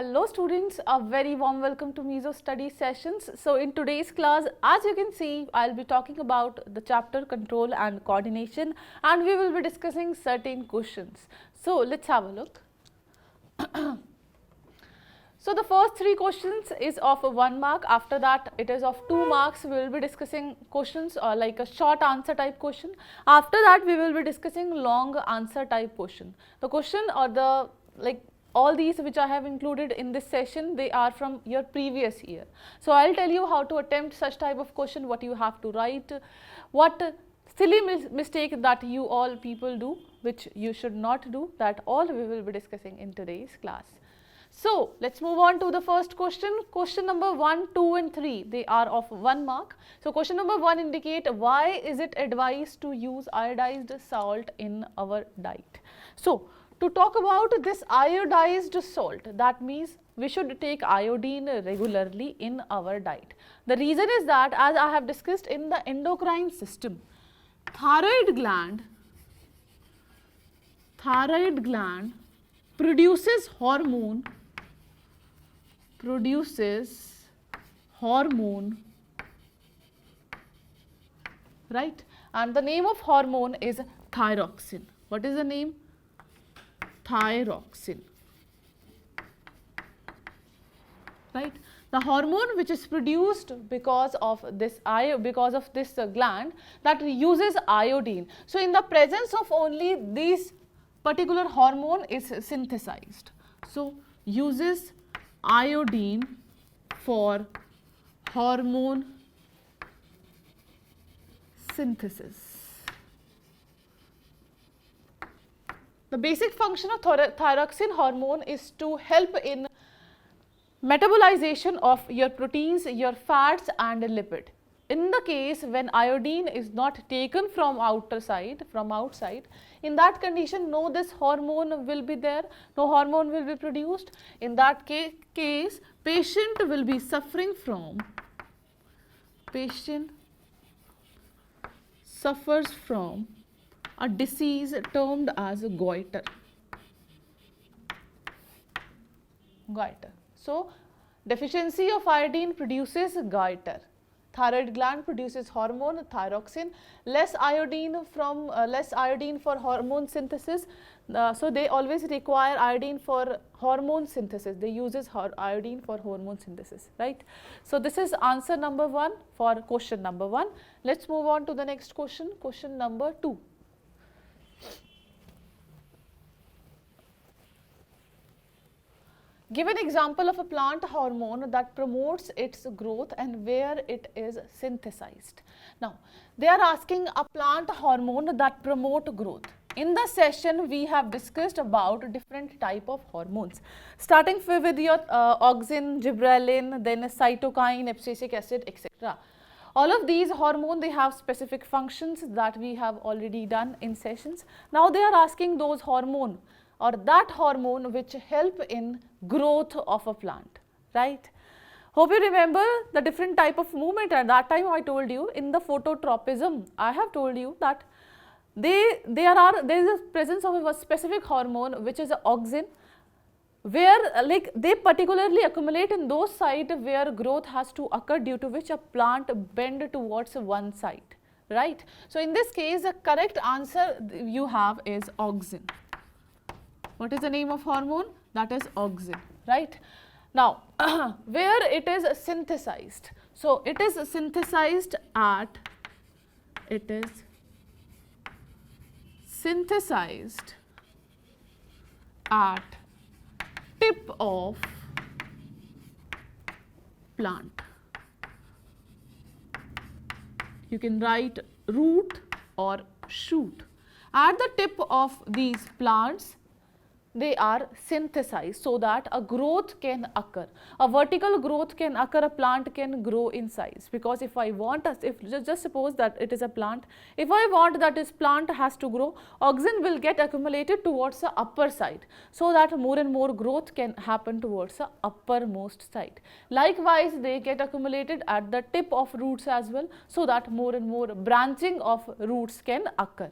Hello students, a very warm welcome to Meso Study Sessions. So in today's class, as you can see, I'll be talking about the chapter control and coordination, and we will be discussing certain questions. So let's have a look. So the first three questions is of 1 mark. After that it is of 2 marks. We will be discussing questions like a short answer type question. After that we will be discussing long answer type question. The question or the all these which I have included in this session, they are from your previous year. So I will tell you how to attempt such type of question, what you have to write, what silly mistake that you all people do which you should not do, that all we will be discussing in today's class. So let's move on to the first question. Question number 1, 2 and 3, they are of 1 mark. So question number 1 indicate why is it advised to use iodized salt in our diet. So to talk about this iodized salt, that means we should take iodine regularly in our diet. The reason is that, as I have discussed, in the endocrine system, thyroid gland produces hormone right, and the name of hormone is thyroxine. What is the name? Thyroxine, right? The hormone which is produced because of this gland that uses iodine. So in the presence of only this particular hormone is synthesized. So uses iodine for hormone synthesis. The basic function of thyroxine hormone is to help in metabolization of your proteins, your fats and lipid. In the case when iodine is not taken from outside, in that condition no this hormone will be there, no hormone will be produced. In that case patient will be suffering from a disease termed as goiter. So deficiency of iodine produces goiter. Thyroid gland produces hormone thyroxine, less iodine for hormone synthesis. So they always require iodine for hormone synthesis. They uses iodine for hormone synthesis, right? So this is answer number 1 for question number 1. Let's move on to the next question, question number 2. Give an example of a plant hormone that promotes its growth and where it is synthesized. Now, they are asking a plant hormone that promote growth. In the session, we have discussed about different type of hormones, starting with your auxin, gibberellin, then cytokine, abscisic acid, etc. All of these hormones, they have specific functions that we have already done in sessions. Now, they are asking those hormones or that hormone which help in growth of a plant, right? Hope you remember the different type of movement. At that time I told you in the phototropism, I have told you that there is a presence of a specific hormone which is auxin, where they particularly accumulate in those sites where growth has to occur, due to which a plant bend towards one side, right? So in this case the correct answer you have is auxin. What is the name of hormone? That is auxin, right? Now, where it is synthesized? So, it is synthesized at tip of plant. You can write root or shoot. At the tip of these plants, they are synthesized so that a growth can occur. A vertical growth can occur, a plant can grow in size. Because if I want, just suppose that it is a plant, if I want that this plant has to grow, auxin will get accumulated towards the upper side, so that more and more growth can happen towards the uppermost side. Likewise, they get accumulated at the tip of roots as well, so that more and more branching of roots can occur.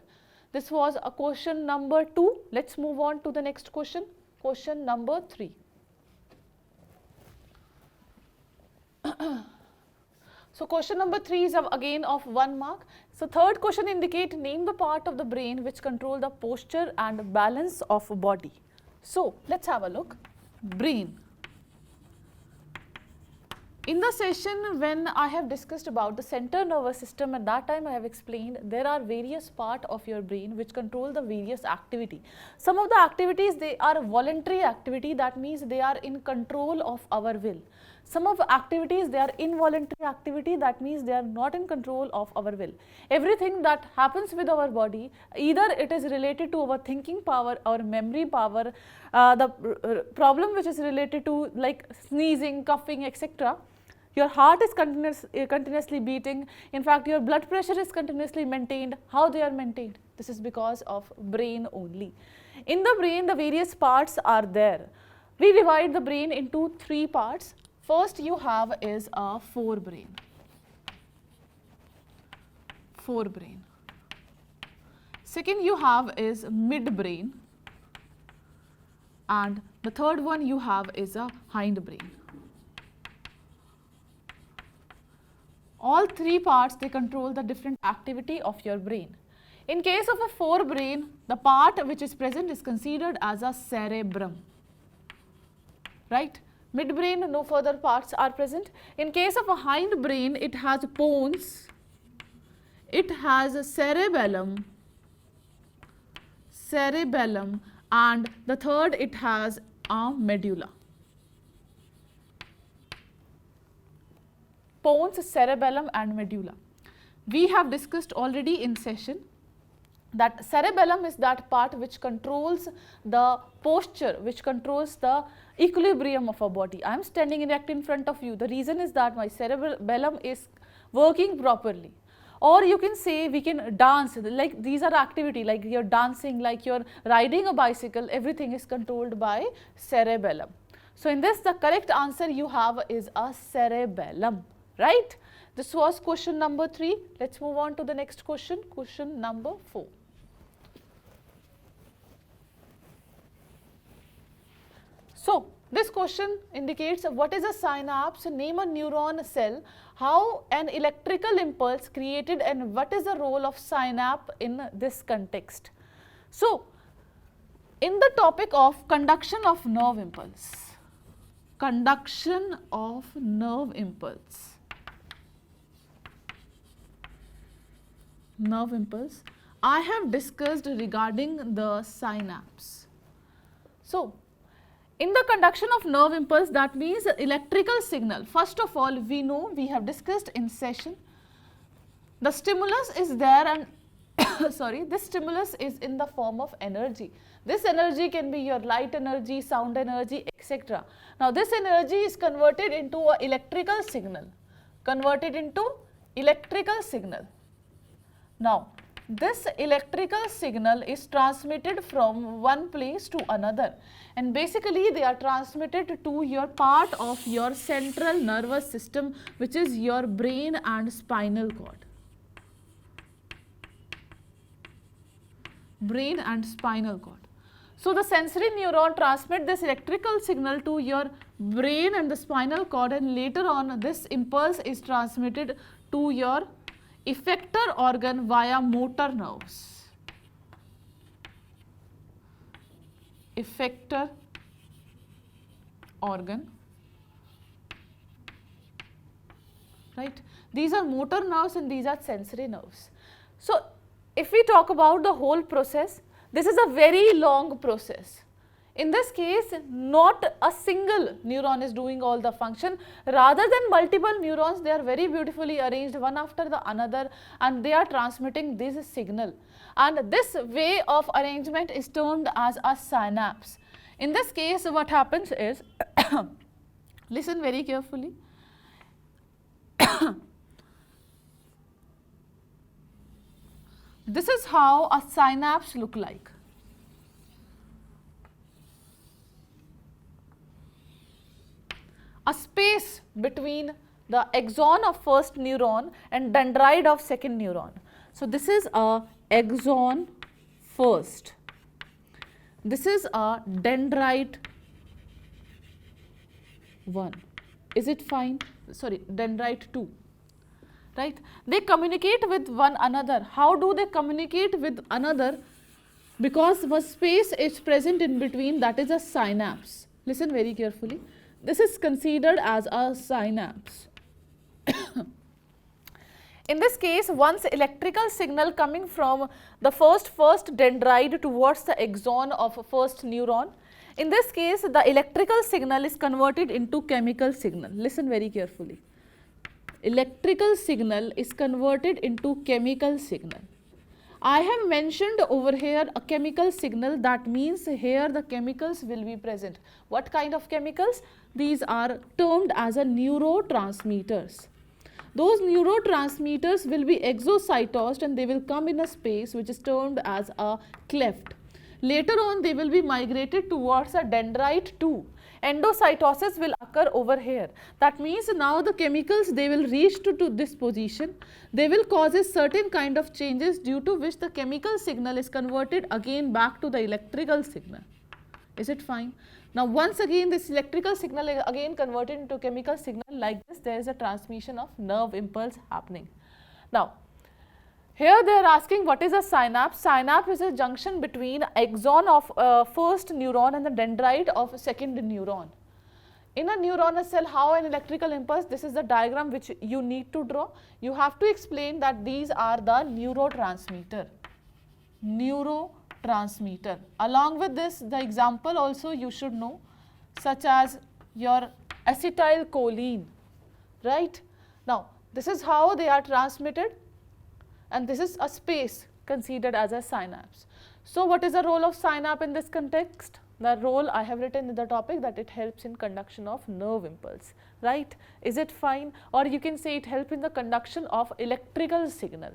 This was a question number 2. Let's move on to the next question, question number 3. So question number 3 is again of 1 mark. So third question indicate name the part of the brain which control the posture and balance of body. So let's have a look. Brain. In the session when I have discussed about the central nervous system, at that time I have explained there are various parts of your brain which control the various activity. Some of the activities, they are voluntary activity, that means they are in control of our will. Some of the activities, they are involuntary activity, that means they are not in control of our will. Everything that happens with our body, either it is related to our thinking power, our memory power, the problem which is related to like sneezing, coughing, etc. Your heart is continuously beating. In fact, your blood pressure is continuously maintained. How they are maintained? This is because of brain only. In the brain, the various parts are there. We divide the brain into 3 parts. First you have is a forebrain. Forebrain. Second you have is midbrain. And the third one you have is a hindbrain. All 3 parts, they control the different activity of your brain. In case of a forebrain, the part which is present is considered as a cerebrum, right? Midbrain, no further parts are present. In case of a hindbrain, it has pons, it has a cerebellum, and the third, it has a medulla. Pons, cerebellum and medulla. We have discussed already in session that cerebellum is that part which controls the posture, which controls the equilibrium of our body. I am standing erect in front of you. The reason is that my cerebellum is working properly. Or you can say we can dance, like these are activity, like you're dancing, like you're riding a bicycle, everything is controlled by cerebellum. So in this, the correct answer you have is a cerebellum, right? This was question number 3. Let's move on to the next question, question number 4. So this question indicates what is a synapse, name a neuron cell, how an electrical impulse created, and what is the role of synapse in this context. So in the topic of conduction of nerve impulse, conduction of nerve impulse, I have discussed regarding the synapse. So in the conduction of nerve impulse, that means electrical signal. First of all, we know, we have discussed in session, the stimulus is there and this stimulus is in the form of energy. This energy can be your light energy, sound energy, etc. Now this energy is converted into an electrical signal, Now this electrical signal is transmitted from one place to another, and basically they are transmitted to your part of your central nervous system, which is your brain and spinal cord. So the sensory neuron transmit this electrical signal to your brain and the spinal cord, and later on this impulse is transmitted to your effector organ via motor nerves. Effector organ, right? These are motor nerves and these are sensory nerves. So if we talk about the whole process, this is a very long process. In this case, not a single neuron is doing all the function. Rather than multiple neurons, they are very beautifully arranged one after the another, and they are transmitting this signal. And this way of arrangement is termed as a synapse. In this case, what happens is, listen very carefully. This is how a synapse look like. A space between the axon of first neuron and dendrite of second neuron. So this is a axon first. This is a dendrite 1. Is it fine? dendrite 2, right? They communicate with one another. How do they communicate with another? Because one space is present in between, that is a synapse. Listen very carefully. This is considered as a synapse. In this case, once electrical signal coming from the first dendrite towards the axon of first neuron, in this case the electrical signal is converted into chemical signal. Listen very carefully. Electrical signal is converted into chemical signal. I have mentioned over here a chemical signal, that means here the chemicals will be present. What kind of chemicals? These are termed as a neurotransmitters. Those neurotransmitters will be exocytosed and they will come in a space which is termed as a cleft. Later on they will be migrated towards a dendrite 2. Endocytosis will occur over here. That means now the chemicals, they will reach to this position. They will cause a certain kind of changes, due to which the chemical signal is converted again back to the electrical signal. Is it fine? Now once again this electrical signal is again converted into chemical signal. Like this, there is a transmission of nerve impulse happening. Now here they are asking what is a synapse. Synapse is a junction between axon of first neuron and the dendrite of second neuron. In a neuronal cell, how an electrical impulse, this is the diagram which you need to draw. You have to explain that these are the neurotransmitter. Neurotransmitter. Along with this, the example also you should know, such as your acetylcholine, right? Now this is how they are transmitted, and this is a space considered as a synapse. So what is the role of synapse in this context? The role I have written in the topic, that it helps in conduction of nerve impulse, right? Is it fine? Or you can say it helps in the conduction of electrical signal.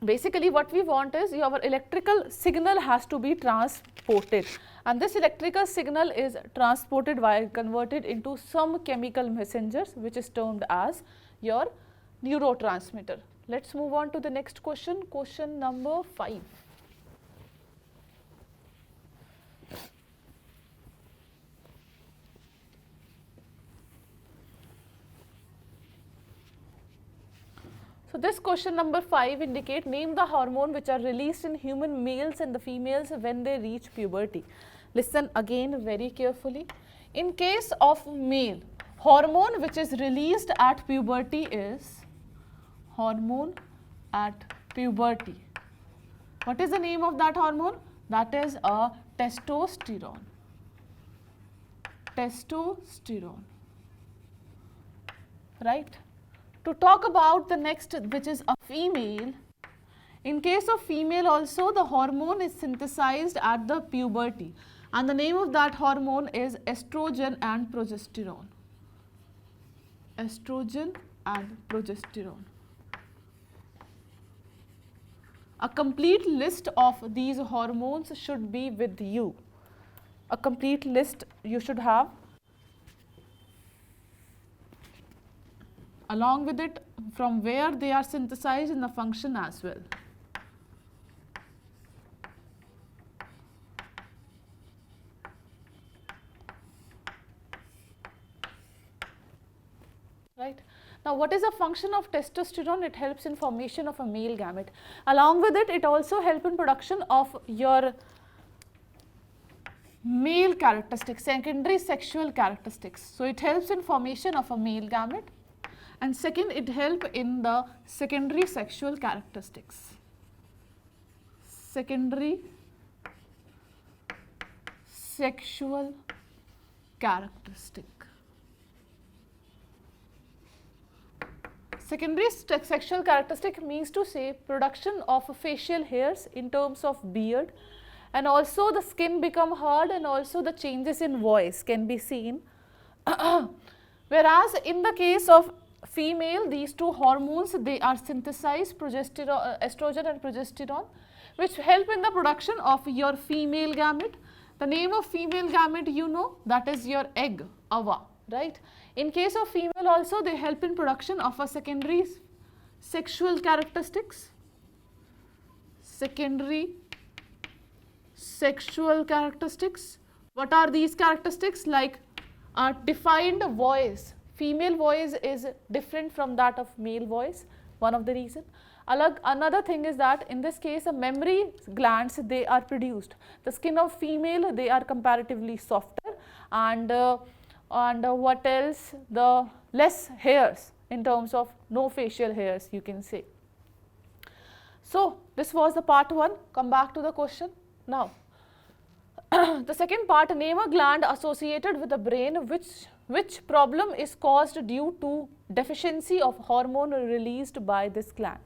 Basically what we want is your electrical signal has to be transported, and this electrical signal is transported while converted into some chemical messengers which is termed as your neurotransmitter. Let's move on to the next question, question number 5. So this question number 5 indicate, name the hormone which are released in human males and the females when they reach puberty. Listen again very carefully. In case of male, hormone which is released at puberty is hormone at puberty. What is the name of that hormone? That is a testosterone. Testosterone, right? To talk about the next, which is a female, in case of female also the hormone is synthesized at the puberty, and the name of that hormone is estrogen and progesterone. Estrogen and progesterone. A complete list of these hormones should be with you. A complete list you should have. Along with it, from where they are synthesized in the function as well. Right. Now, what is the function of testosterone? It helps in formation of a male gamete. Along with it, it also helps in production of your male characteristics, secondary sexual characteristics. So, it helps in formation of a male gamete. And second, it helps in the secondary sexual characteristics. Secondary sexual characteristic. Secondary sexual characteristic means to say production of facial hairs in terms of beard, and also the skin become hard, and also the changes in voice can be seen. Whereas in the case of female, these two hormones, they are synthesized, progesterone, estrogen and progesterone, which help in the production of your female gamete. The name of female gamete you know, that is your egg, ova, right? In case of female also, they help in production of a secondary sexual characteristics. Secondary sexual characteristics. What are these characteristics? Like a defined voice. female voice is different from that of male voice, one of the reason. Another thing is that in this case, the mammary glands, they are produced. The skin of female, they are comparatively softer, and what else, the less hairs in terms of no facial hairs, you can say. So this was the part 1. Come back to the question now. The second part, name a gland associated with the brain which problem is caused due to deficiency of hormone released by this gland.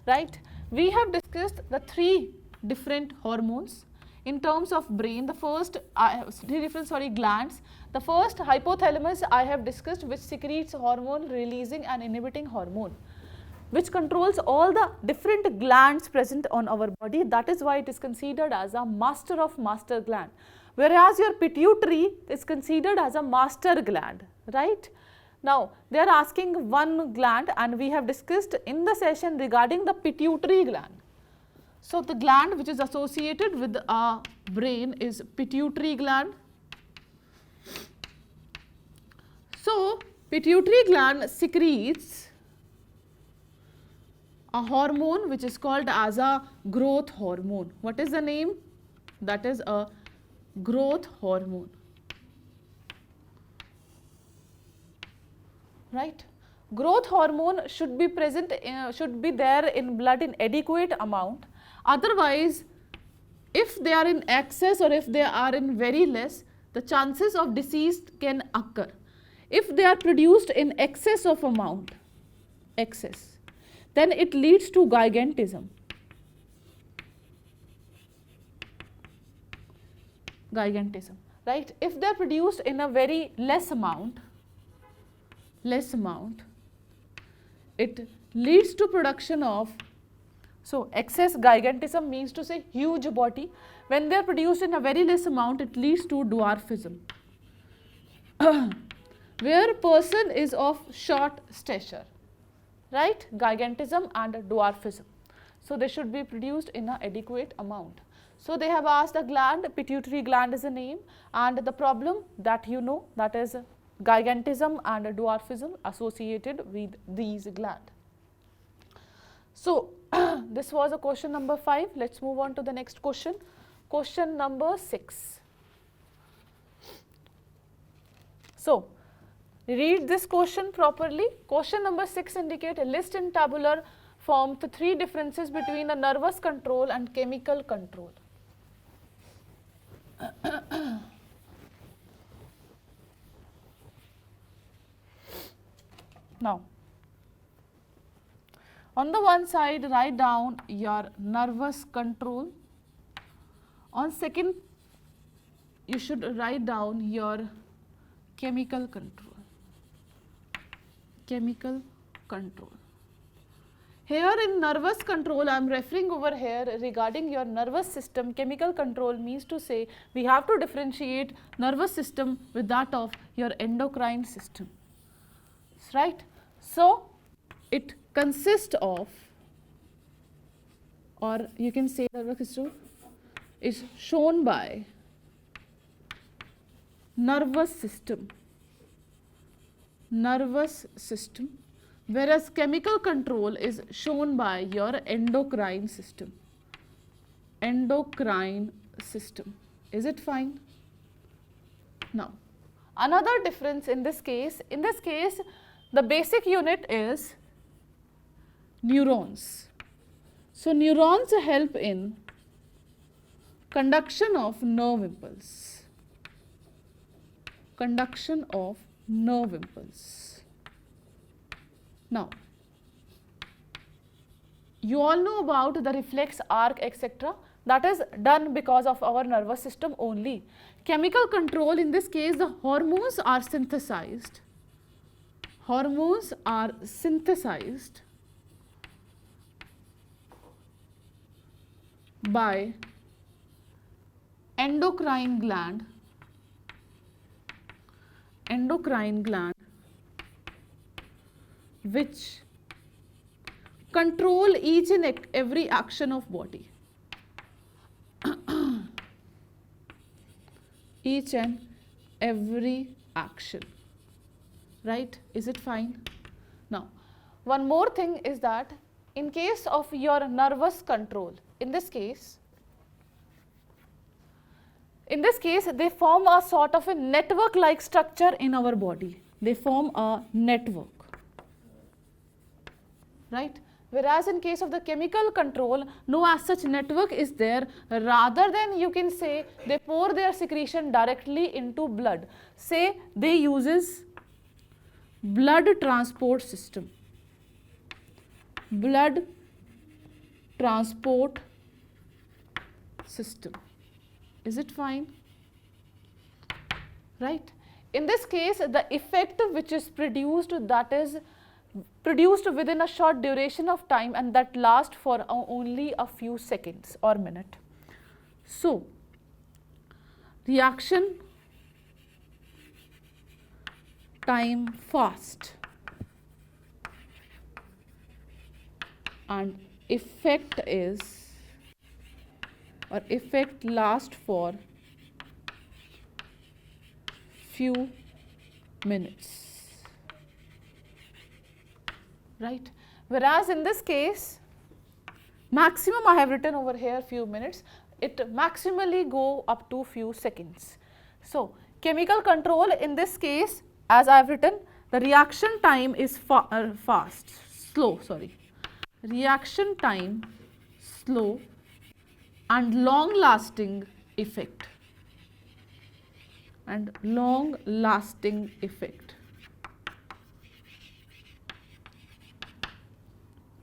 Right? We have discussed the 3 different hormones in terms of brain. The first, 3 different glands. The first, hypothalamus, I have discussed, which secretes hormone releasing and inhibiting hormone, which controls all the different glands present on our body. That is why it is considered as a master of master gland. Whereas your pituitary is considered as a master gland, right? Now, they are asking one gland, and we have discussed in the session regarding the pituitary gland. So, the gland which is associated with our brain is pituitary gland. So, pituitary gland secretes a hormone which is called as a growth hormone. What is the name? That is a growth hormone. Right? Growth hormone should be present, should be there in blood in adequate amount. Otherwise, if they are in excess or if they are in very less, the chances of disease can occur. If they are produced in excess of amount, then it leads to gigantism. Right? If they are produced in a very less amount, it leads to production of, so excess gigantism means to say huge body. When they are produced in a very less amount, it leads to dwarfism, where person is of short stature, right? Gigantism and dwarfism. So they should be produced in an adequate amount. So they have asked the gland, pituitary gland is a name, and the problem that you know, that is gigantism and dwarfism associated with these glands. So this was a question number 5. Let's move on to the next question. Question number 6. So read this question properly. Question number 6 indicate a list in tabular form the 3 differences between the nervous control and chemical control. Now, on the one side, write down your nervous control. On second, you should write down your chemical control. Here in nervous control, I am referring over here regarding your nervous system. Chemical control means to say we have to differentiate nervous system with that of your endocrine system, right? So it consists of, or you can say nervous system is shown by nervous system, whereas chemical control is shown by your endocrine system. Is it fine? Now, another difference in this case, the basic unit is neurons. So neurons help in conduction of nerve impulse. Now, you all know about the reflex arc, etc. That is done because of our nervous system only. Chemical control, in this case, the hormones are synthesized. By endocrine gland, which control each and every action of body. Each and every action. right? Is it fine? Now, one more thing is that in case of your nervous control, in this case, they form a sort of a network-like structure in our body. They form a network, right? Whereas in case of the chemical control, no as such network is there. Rather than you can say they pour their secretion directly into blood. Say they uses blood transport system. Blood transport system. Is it fine? Right? In this case, the effect which is produced, that is produced within a short duration of time, and that lasts for only a few seconds or minute. So, reaction time fast and effect is, or effect last for few minutes, right? Whereas in this case, maximum I have written over here few minutes, it maximally go up to few seconds. So, chemical control in this case, as I have written, the reaction time is reaction time slow and long lasting effect,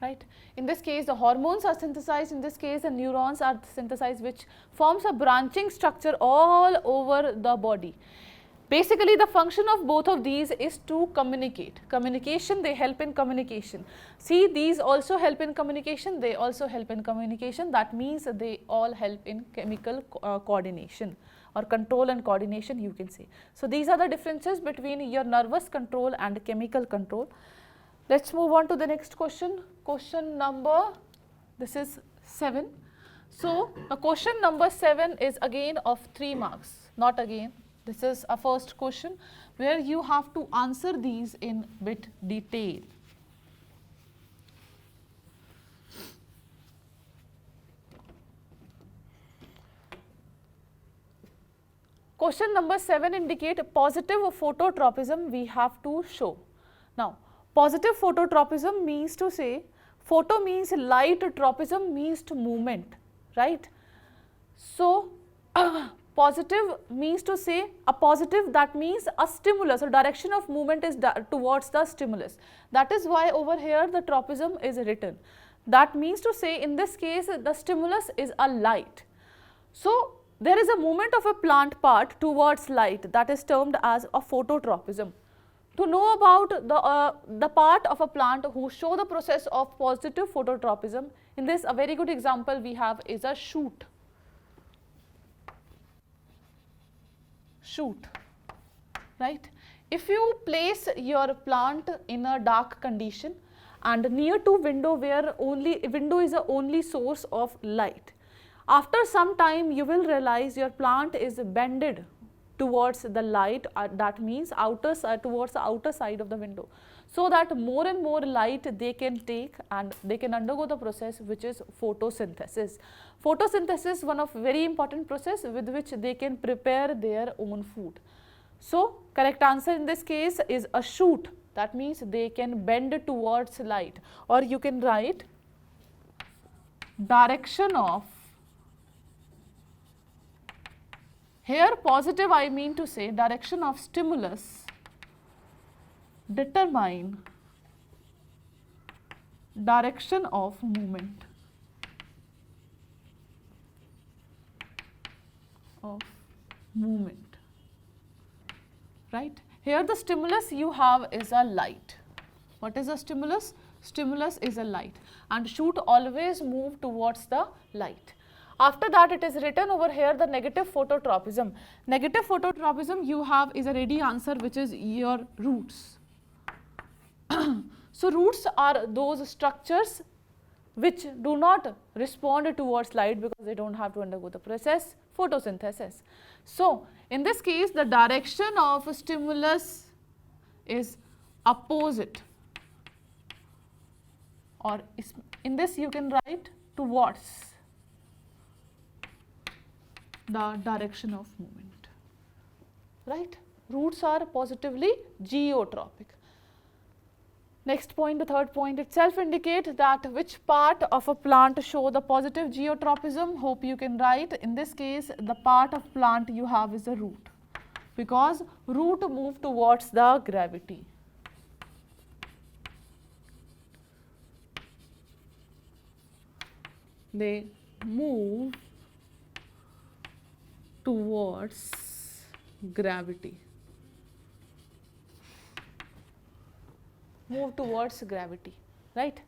right? In this case, the hormones are synthesized. In this case, the neurons are synthesized, which forms a branching structure all over the body. Basically, the function of both of these is to communicate. Communication, they help in communication. See, these also help in communication, they also help in communication. That means they all help in chemical coordination or control and coordination, you can say. So, these are the differences between your nervous control and chemical control. Let's move on to the next question. Question number, this is 7. So, the question number 7 is again of 3 marks, not again. This is a first question where you have to answer these in bit detail. Question number 7 indicate positive phototropism we have to show. Now, positive phototropism means to say, photo means light, tropism means to movement, right? So, positive means to say a positive, that means a stimulus or direction of movement is towards the stimulus. That is why over here the tropism is written. That means to say in this case the stimulus is a light. So, there is a movement of a plant part towards light, that is termed as a phototropism. To know about the part of a plant who show the process of positive phototropism, in this a very good example we have is a shoot. Right? If you place your plant in a dark condition and near to window where window is the only source of light, after some time you will realize your plant is bended towards the light, that means towards the outer side of the window, so that more and more light they can take and they can undergo the process which is photosynthesis. Photosynthesis is one of very important process with which they can prepare their own food. So, correct answer in this case is a shoot, that means they can bend towards light, or you can write direction of, here positive I mean to say direction of stimulus determine direction of movement right. Here the stimulus you have is a light. What is a stimulus? Stimulus is a light, and shoot always move towards the light. After that it is written over here the negative phototropism. Negative phototropism you have is a ready answer, which is your roots. So, roots are those structures which do not respond towards light because they do not have to undergo the process photosynthesis. So, in this case the direction of stimulus is opposite, or in this you can write towards the direction of movement, right? Roots are positively geotropic. Next point, the third point itself indicates that which part of a plant show the positive geotropism. Hope you can write. In this case, the part of plant you have is the root, because root move towards the gravity. They move towards gravity. Move towards gravity, right?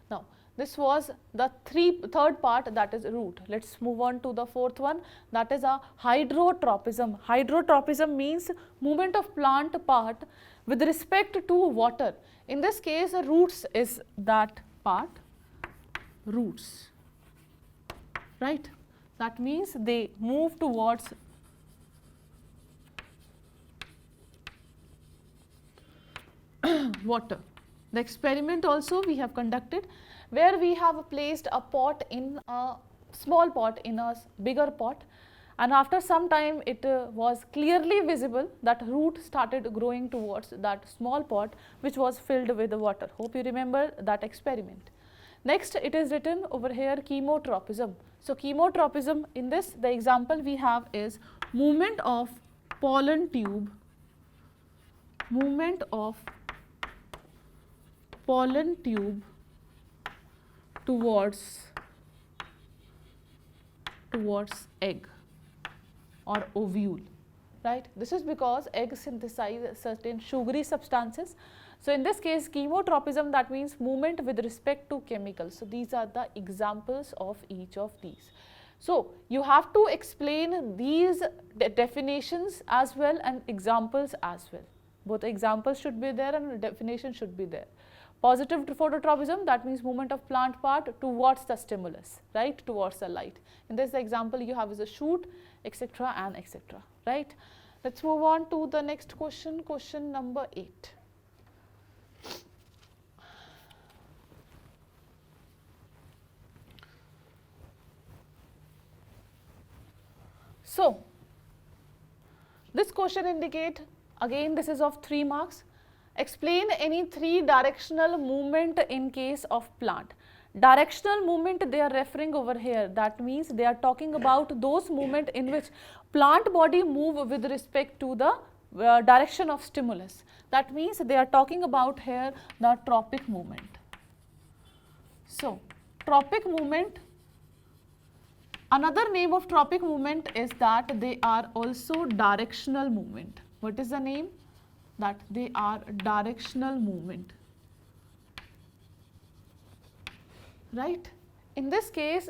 Now, this was the third part, that is root. Let's move on to the fourth one, that is a hydrotropism. Hydrotropism means movement of plant part with respect to water. In this case, roots is that part, roots, right? That means they move towards water. The experiment also we have conducted, where we have placed a pot in a small pot in a bigger pot, and after some time it was clearly visible that root started growing towards that small pot which was filled with water. Hope you remember that experiment. Next, it is written over here chemotropism. So, chemotropism, in this the example we have is movement of pollen tube, movement of pollen tube towards egg or ovule, right? This is because egg synthesize certain sugary substances. So, in this case chemotropism, that means movement with respect to chemicals. So, these are the examples of each of these. So, you have to explain these definitions as well and examples as well. Both examples should be there and definition should be there. Positive phototropism, that means movement of plant part towards the stimulus, right, towards the light. In this, the example you have is a shoot, etc. and etc. right. Let's move on to the next question, question number 8. So, this question indicate, again this is of 3 marks. Explain any 3 directional movement in case of plant. Directional movement they are referring over here, that means they are talking about those movement in which plant body move with respect to the direction of stimulus. That means they are talking about here the tropic movement. So, tropic movement, another name of tropic movement is that they are also directional movement. What is the name? That they are directional movement, right. In this case,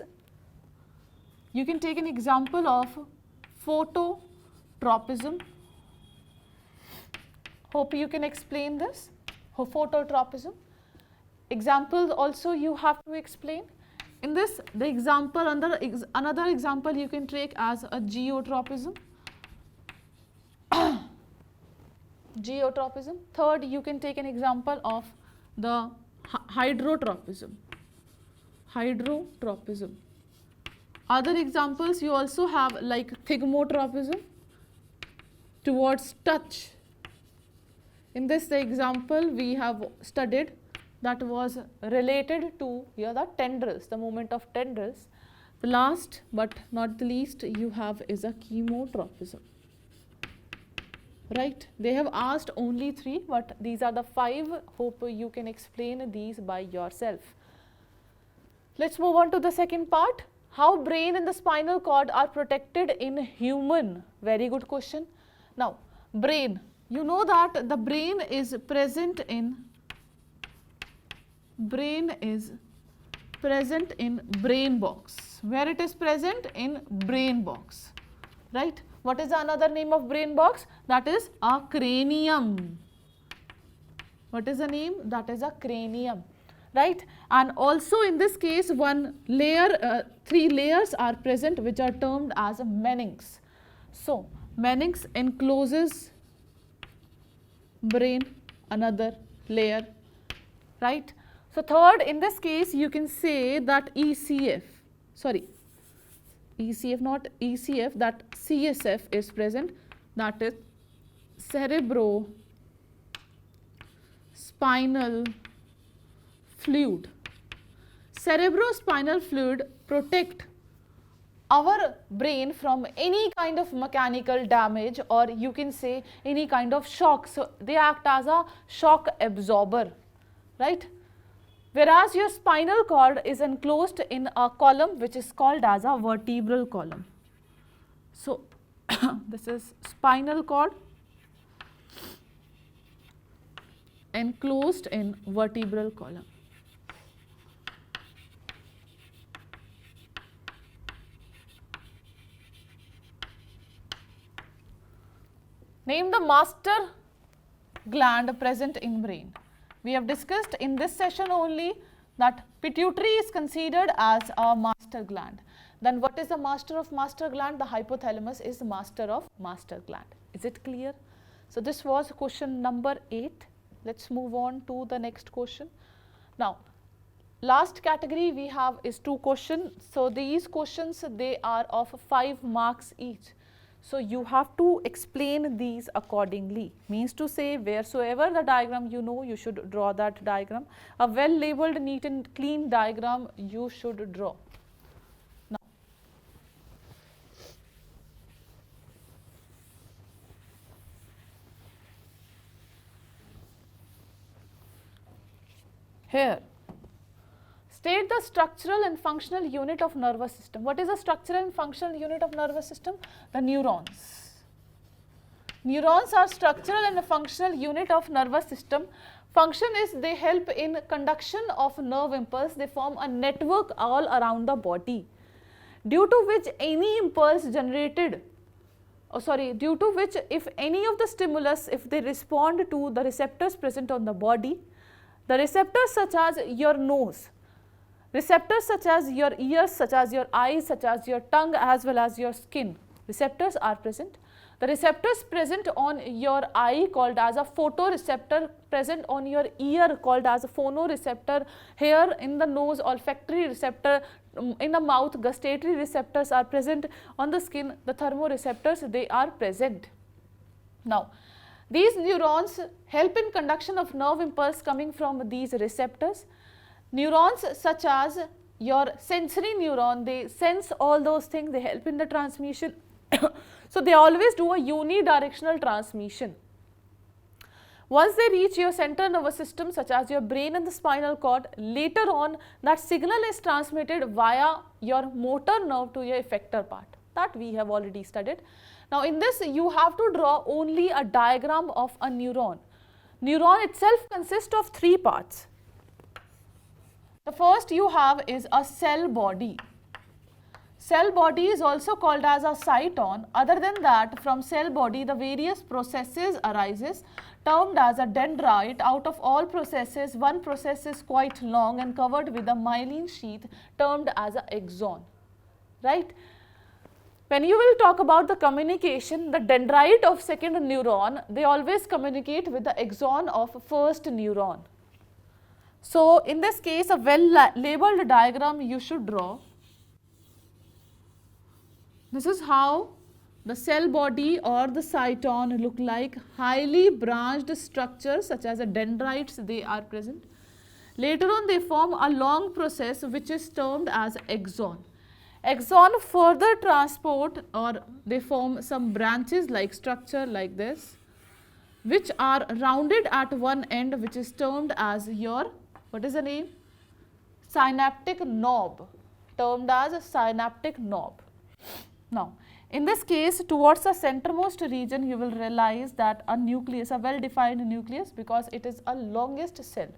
you can take an example of phototropism. Hope you can explain this, phototropism. Examples also you have to explain. In this, the example, another example you can take as a geotropism. Geotropism. Third, you can take an example of the hydrotropism. Hydrotropism. Other examples you also have like thigmotropism, towards touch. In this, the example we have studied that was related to here the tendrils, the movement of tendrils. The last but not the least you have is a chemotropism. Right, they have asked only 3, but these are the 5. Hope you can explain these by yourself. Let's move on to the second part. How brain and the spinal cord are protected in human? Very good question. Now, brain, you know that the brain is present in brain box. Where it is present? In brain box, right. What is another name of brain box? That is a cranium. What is the name? That is a cranium, right. And also in this case, one layer, 3 layers are present which are termed as meninx. So, meninx encloses brain, another layer, right? So third, in this case you can say that ECF, sorry, ECF not ECF, that CSF is present, that is cerebrospinal fluid. Cerebrospinal fluid protect our brain from any kind of mechanical damage, or you can say any kind of shock. So they act as a shock absorber, right? Whereas your spinal cord is enclosed in a column which is called as a vertebral column. So this is spinal cord enclosed in vertebral column. Name the master gland present in brain. We have discussed in this session only that pituitary is considered as a master gland. Then what is the master of master gland? The hypothalamus is the master of master gland. Is it clear? So this was question number 8. Let's move on to the next question. Now, last category we have is 2 questions. So these questions, they are of 5 marks each. So you have to explain these accordingly. Means to say, wheresoever the diagram you know, you should draw that diagram. A well labeled, neat and clean diagram you should draw. Now, here, state the structural and functional unit of nervous system. What is the structural and functional unit of nervous system? The neurons. Neurons are structural and functional unit of nervous system. Function is they help in conduction of nerve impulse. They form a network all around the body, due to which any impulse generated, due to which if any of the stimulus, if they respond to the receptors present on the body, the receptors such as your nose, receptors such as your ears, such as your eyes, such as your tongue, as well as your skin, receptors are present. The receptors present on your eye called as a photoreceptor, present on your ear called as a phonoreceptor, here in the nose olfactory receptor, in the mouth gustatory receptors are present, on the skin the thermoreceptors, they are present. Now, these neurons help in conduction of nerve impulse coming from these receptors. Neurons such as your sensory neuron, they sense all those things, they help in the transmission. So they always do a unidirectional transmission. Once they reach your central nervous system such as your brain and the spinal cord, later on that signal is transmitted via your motor nerve to your effector part. That we have already studied. Now in this you have to draw only a diagram of a neuron. Neuron itself consists of 3 parts. The first you have is a cell body. Cell body is also called as a cyton. Other than that, from cell body the various processes arises, termed as a dendrite. Out of all processes, one process is quite long and covered with a myelin sheath, termed as a axon, right? When you will talk about the communication, the dendrite of second neuron, they always communicate with the axon of first neuron. So in this case, a well labeled diagram you should draw. This is how the cell body or the cyton look like. Highly branched structures such as the dendrites, they are present. Later on they form a long process which is termed as axon. Axon further transport, or they form some branches like structure like this, which are rounded at one end, which is termed as your, what is the name? Synaptic knob, termed as a synaptic knob. Now, in this case, towards the centermost region, you will realize that a nucleus, a well-defined nucleus, because it is a longest cell.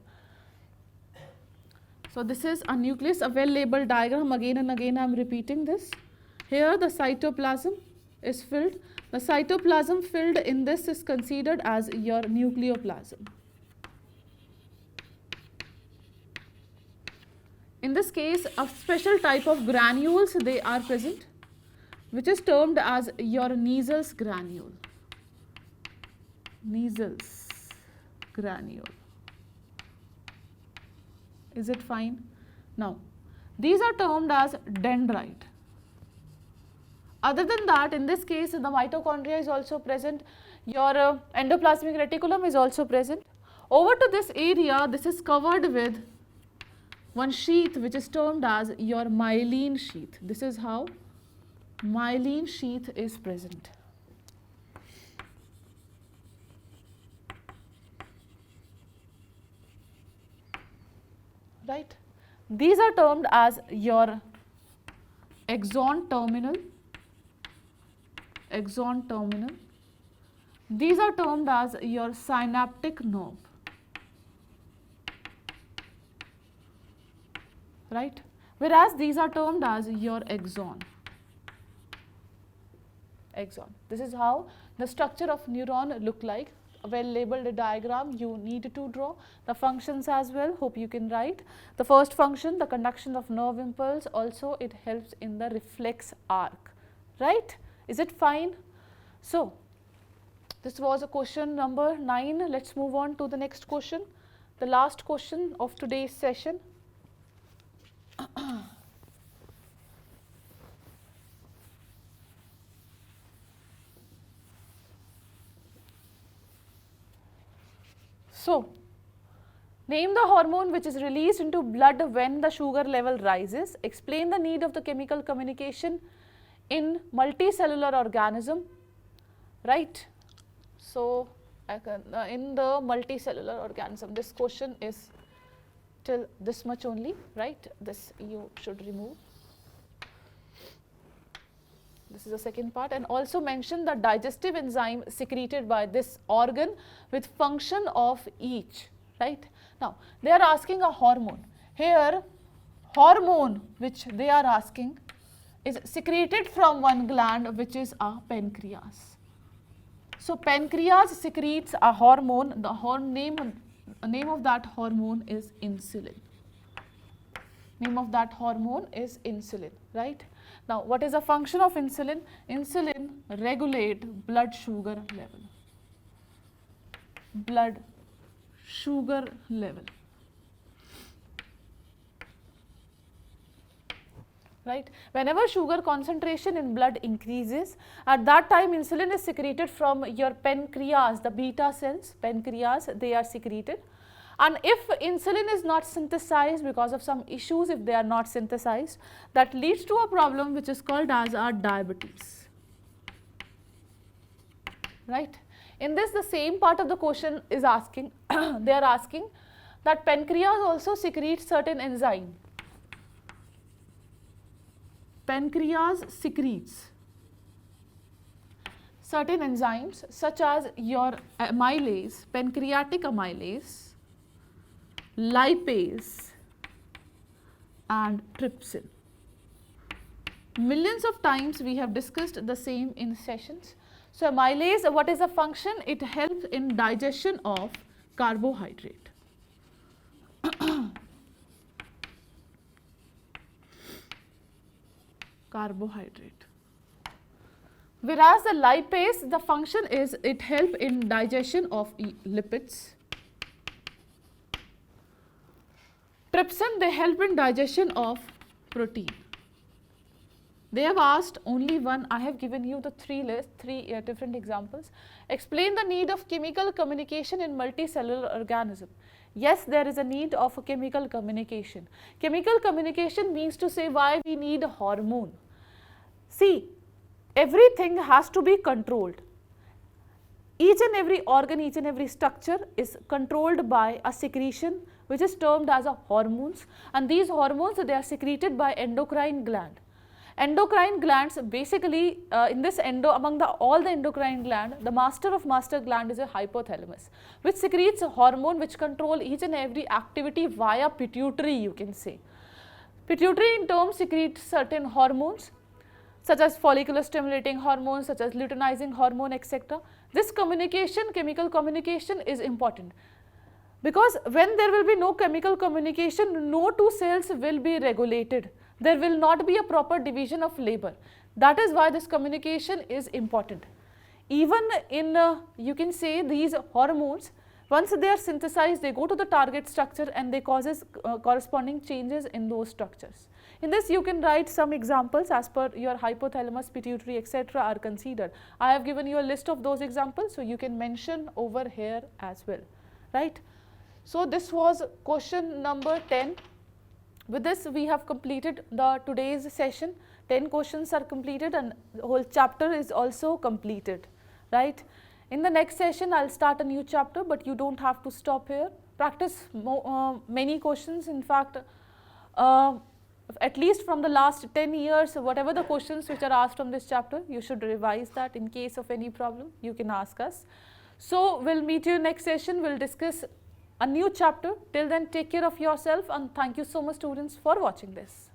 So this is a nucleus, a well-labeled diagram. Again and again I am repeating this. Here the cytoplasm is filled. The cytoplasm filled in this is considered as your nucleoplasm. In this case, a special type of granules, they are present, which is termed as your Niesel's granule. Niesel's granule. Is it fine? Now, these are termed as dendrite. Other than that, in this case, the mitochondria is also present. Your endoplasmic reticulum is also present. Over to this area, this is covered with one sheath which is termed as your myelin sheath. This is how myelin sheath is present. Right? These are termed as your axon terminal. Axon terminal. These are termed as your synaptic nerve. Right? Whereas these are termed as your axon. Axon. This is how the structure of neuron look like. A well labeled diagram you need to draw. The functions as well, hope you can write. The first function, the conduction of nerve impulse, also it helps in the reflex arc. Right? Is it fine? So, this was a question number 9. Let's move on to the next question. The last question of today's session. So, name the hormone which is released into blood when the sugar level rises. Explain the need of the chemical communication in multicellular organism. Right? So, in the multicellular organism, this question is till this much only, right? This you should remove. This is the second part, and also mention the digestive enzyme secreted by this organ with function of each, right? Now, they are asking a hormone. Here, hormone which they are asking is secreted from one gland which is a pancreas. So, pancreas secretes a hormone, the name of that hormone is insulin. Name of that hormone is insulin, right? Now, what is the function of insulin? Insulin regulate blood sugar level. Blood sugar level. Right? Whenever sugar concentration in blood increases, at that time insulin is secreted from your pancreas, the beta cells, pancreas, they are secreted. And if insulin is not synthesized because of some issues, if they are not synthesized, that leads to a problem which is called as our diabetes. Right? In this, the same part of the question is asking, they are asking that pancreas also secretes certain enzyme. Pancreas secretes certain enzymes such as your amylase, pancreatic amylase, lipase and trypsin. Millions of times we have discussed the same in sessions. So, amylase, what is the function? It helps in digestion of carbohydrate. Carbohydrate. Whereas the lipase, the function is it helps in digestion of lipids. Trypsin, they help in digestion of protein. They have asked only one. I have given you the three different examples. Explain the need of chemical communication in multicellular organism. Yes, there is a need of a chemical communication. Chemical communication means to say why we need a hormone. See, everything has to be controlled. Each and every organ, each and every structure is controlled by a secretion which is termed as a hormones, and these hormones, they are secreted by endocrine gland. Endocrine glands basically in this among all the endocrine gland, the master of master gland is a hypothalamus, which secretes a hormone which control each and every activity via pituitary, you can say. Pituitary in turn secretes certain hormones such as follicular stimulating hormones, such as luteinizing hormone, etc. This communication, chemical communication is important, because when there will be no chemical communication, no two cells will be regulated. There will not be a proper division of labor. That is why this communication is important. Even in, you can say, these hormones, Once they are synthesized, they go to the target structure and they causes corresponding changes in those structures. In this you can write some examples as per your hypothalamus, pituitary etc. are considered. I have given you a list of those examples, so you can mention over here as well, right. So this was question number 10. With this we have completed the today's session. 10 questions are completed and the whole chapter is also completed, right. In the next session I will start a new chapter, but you do not have to stop here. Practice many questions. In fact, at least from the last 10 years, whatever the questions which are asked from this chapter, you should revise that. In case of any problem, you can ask us. So we will meet you next session. We will discuss a new chapter. Till then, take care of yourself, and thank you so much students for watching this.